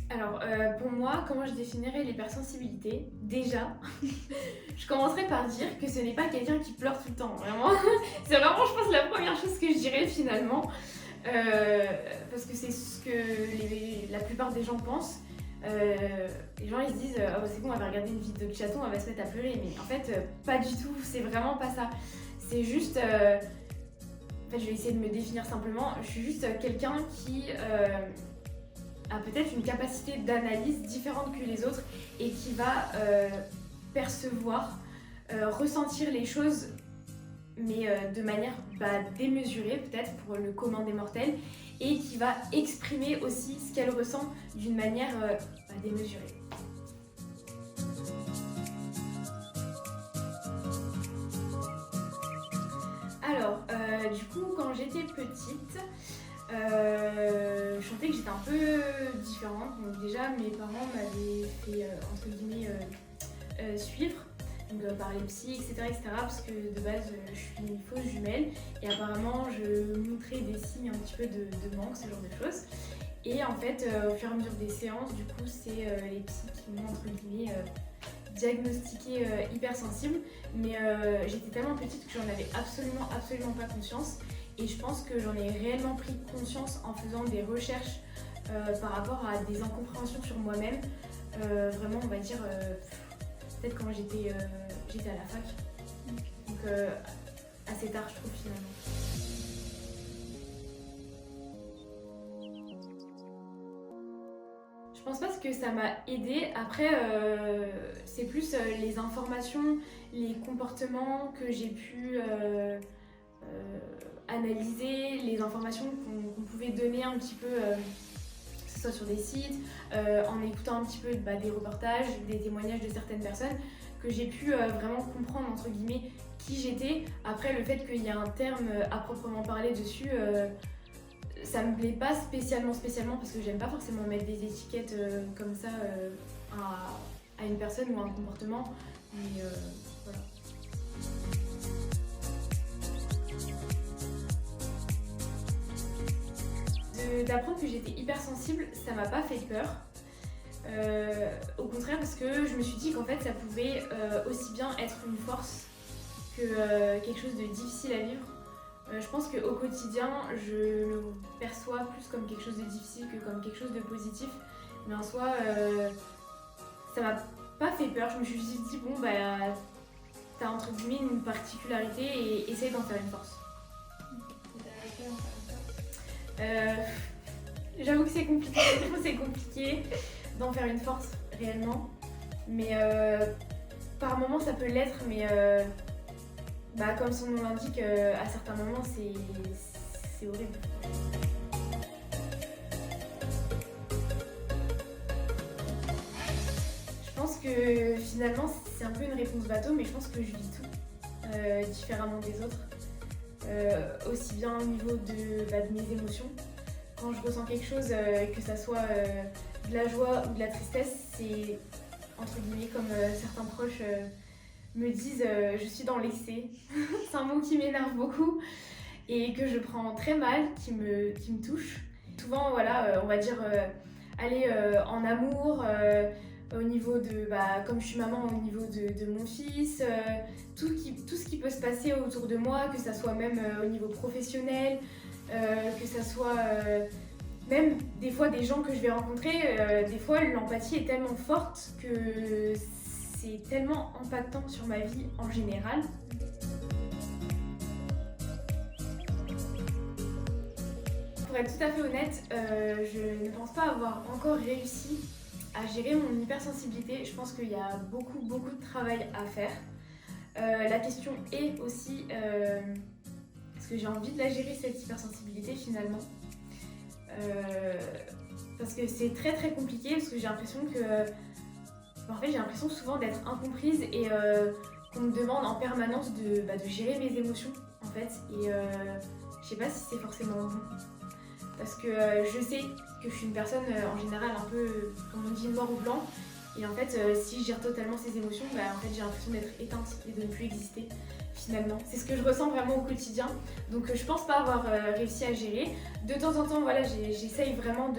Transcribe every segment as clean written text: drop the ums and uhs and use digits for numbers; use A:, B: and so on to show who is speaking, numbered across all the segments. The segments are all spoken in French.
A: Alors, pour moi, comment je définirais l'hypersensibilité? Déjà, je commencerai par dire que ce n'est pas quelqu'un qui pleure tout le temps, vraiment. C'est vraiment, je pense, la première chose que je dirais finalement. Parce que c'est ce que la plupart des gens pensent. Les gens ils se disent ah bah c'est bon, on va regarder une vidéo de chaton, on va se mettre à pleurer. Mais en fait, pas du tout, c'est vraiment pas ça. C'est juste. En fait, je vais essayer de me définir simplement. Je suis juste quelqu'un qui a peut-être une capacité d'analyse différente que les autres et qui va percevoir, ressentir les choses mais de manière démesurée peut-être pour le commun des mortels et qui va exprimer aussi ce qu'elle ressent d'une manière démesurée. Alors, du coup, quand j'étais petite, je sentais que j'étais un peu différente. Donc déjà, mes parents m'avaient fait, entre guillemets, suivre. Donc par les psys, etc. Parce que de base, je suis une fausse jumelle. Et apparemment, je montrais des signes un petit peu de manque, ce genre de choses. Et en fait, au fur et à mesure des séances, du coup, c'est les psys qui m'ont, entre guillemets, diagnostiqué hypersensible. Mais j'étais tellement petite que j'en avais absolument pas conscience. Et je pense que j'en ai réellement pris conscience en faisant des recherches par rapport à des incompréhensions sur moi-même. Vraiment, on va dire, peut-être quand j'étais à la fac. Donc assez tard, je trouve, finalement. Je pense pas que ça m'a aidée. Après, c'est plus les informations, les comportements que j'ai pu analyser, les informations qu'on pouvait donner un petit peu, que ce soit sur des sites, en écoutant un petit peu des reportages, des témoignages de certaines personnes, que j'ai pu vraiment comprendre, entre guillemets, qui j'étais. Après, le fait qu'il y ait un terme à proprement parler dessus, ça me plaît pas spécialement parce que j'aime pas forcément mettre des étiquettes comme ça à une personne ou à un comportement. Mais voilà. D'apprendre que j'étais hypersensible, ça m'a pas fait peur. Au contraire, parce que je me suis dit qu'en fait ça pouvait aussi bien être une force que quelque chose de difficile à vivre. Je pense qu'au quotidien, je le perçois plus comme quelque chose de difficile que comme quelque chose de positif. Mais en soi, ça m'a pas fait peur. Je me suis juste dit, bon, t'as entre guillemets une particularité et essaye d'en faire une force. J'avoue que c'est compliqué, c'est compliqué d'en faire une force réellement. Mais par moments ça peut l'être, mais comme son nom l'indique, à certains moments c'est horrible. Je pense que finalement c'est un peu une réponse bateau, mais je pense que je vis tout différemment des autres. Aussi bien au niveau de mes émotions. Quand je ressens quelque chose, que ça soit de la joie ou de la tristesse, c'est entre guillemets comme certains proches me disent je suis dans l'excès. C'est un mot qui m'énerve beaucoup et que je prends très mal, qui me touche. Souvent, voilà, on va dire aller en amour, au niveau de, comme je suis maman, au niveau de mon fils, tout ce qui peut se passer autour de moi, que ça soit même au niveau professionnel, que ça soit même des fois des gens que je vais rencontrer, des fois l'empathie est tellement forte que c'est tellement impactant sur ma vie en général. Pour être tout à fait honnête, je ne pense pas avoir encore réussi à gérer mon hypersensibilité. Je pense qu'il y a beaucoup de travail à faire. La question est aussi est-ce que j'ai envie de la gérer cette hypersensibilité finalement, parce que c'est très compliqué, parce que j'ai l'impression que j'ai l'impression souvent d'être incomprise et qu'on me demande en permanence de gérer mes émotions en fait, et je sais pas si c'est forcément bon. Parce que je sais que je suis une personne en général un peu, comme on dit, noir ou blanc. Et en fait, si je gère totalement ces émotions, en fait, j'ai l'impression d'être éteinte et de ne plus exister finalement. C'est ce que je ressens vraiment au quotidien. Donc je pense pas avoir réussi à gérer. De temps en temps, voilà, j'essaye vraiment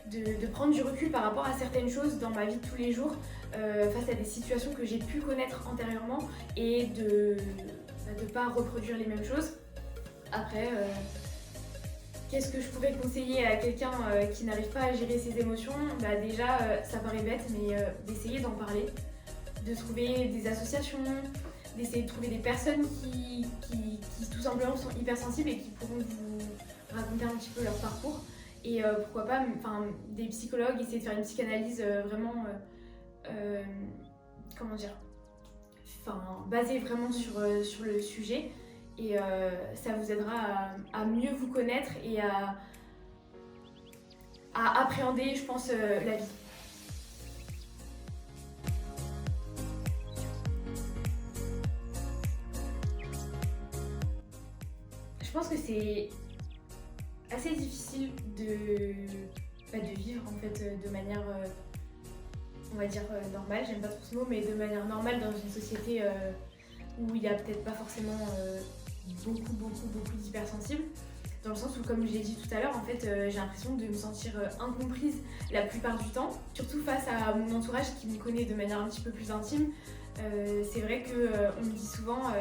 A: de prendre du recul par rapport à certaines choses dans ma vie de tous les jours, face à des situations que j'ai pu connaître antérieurement et de ne pas reproduire les mêmes choses. Après, qu'est-ce que je pourrais conseiller à quelqu'un qui n'arrive pas à gérer ses émotions? Déjà, ça paraît bête, mais d'essayer d'en parler, de trouver des associations, d'essayer de trouver des personnes qui tout simplement sont hypersensibles et qui pourront vous raconter un petit peu leur parcours. Et pourquoi pas, des psychologues, essayer de faire une psychanalyse vraiment, comment dire, basée vraiment sur le sujet. Et ça vous aidera à mieux vous connaître et à appréhender, je pense, la vie. Je pense que c'est assez difficile de vivre en fait de manière, on va dire, normale, j'aime pas trop ce mot, mais de manière normale dans une société où il n'y a peut-être pas forcément beaucoup d'hypersensibles. Dans le sens où, comme je l'ai dit tout à l'heure, en fait, j'ai l'impression de me sentir incomprise la plupart du temps, surtout face à mon entourage qui me connaît de manière un petit peu plus intime. C'est vrai qu'on me dit souvent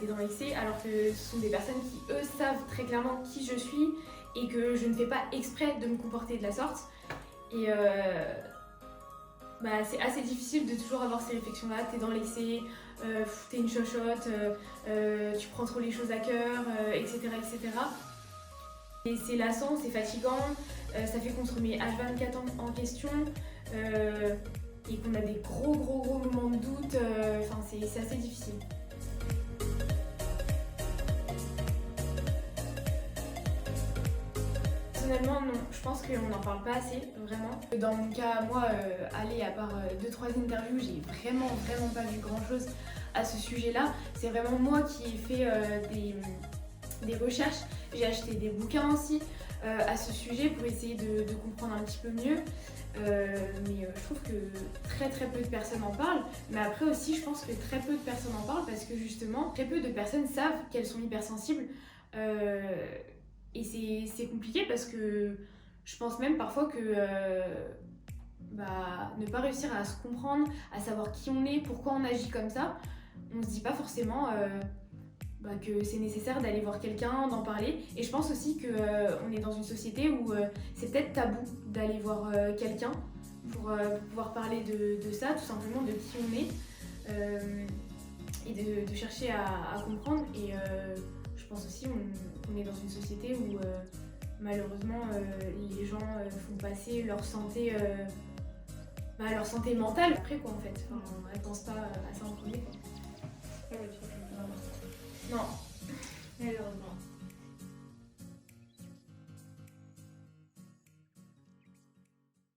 A: t'es dans l'excès, alors que ce sont des personnes qui, eux, savent très clairement qui je suis et que je ne fais pas exprès de me comporter de la sorte. Et c'est assez difficile de toujours avoir ces réflexions-là, t'es dans l'excès, t'es une chochotte, tu prends trop les choses à cœur, etc. Et c'est lassant, c'est fatigant, ça fait qu'on se remet H24 en question, et qu'on a des gros moments de doute, c'est assez difficile. Personnellement, non, je pense qu'on n'en parle pas assez, vraiment. Dans mon cas, moi, à part 2-3 interviews, j'ai vraiment pas vu grand chose à ce sujet-là. C'est vraiment moi qui ai fait des recherches. J'ai acheté des bouquins aussi à ce sujet pour essayer de comprendre un petit peu mieux. Mais je trouve que très peu de personnes en parlent. Mais après aussi, je pense que très peu de personnes en parlent parce que justement, très peu de personnes savent qu'elles sont hypersensibles. Et c'est compliqué parce que je pense même parfois que ne pas réussir à se comprendre, à savoir qui on est, pourquoi on agit comme ça, on se dit pas forcément que c'est nécessaire d'aller voir quelqu'un, d'en parler. Et je pense aussi qu'on est dans une société où c'est peut-être tabou d'aller voir quelqu'un pour pouvoir parler de ça, tout simplement de qui on est, et de chercher à comprendre. Et je pense aussi qu'on est dans une société où malheureusement les gens font passer leur santé mentale après quoi en fait. Elles pensent pas à ça en premier quoi.
B: Non.
A: Malheureusement.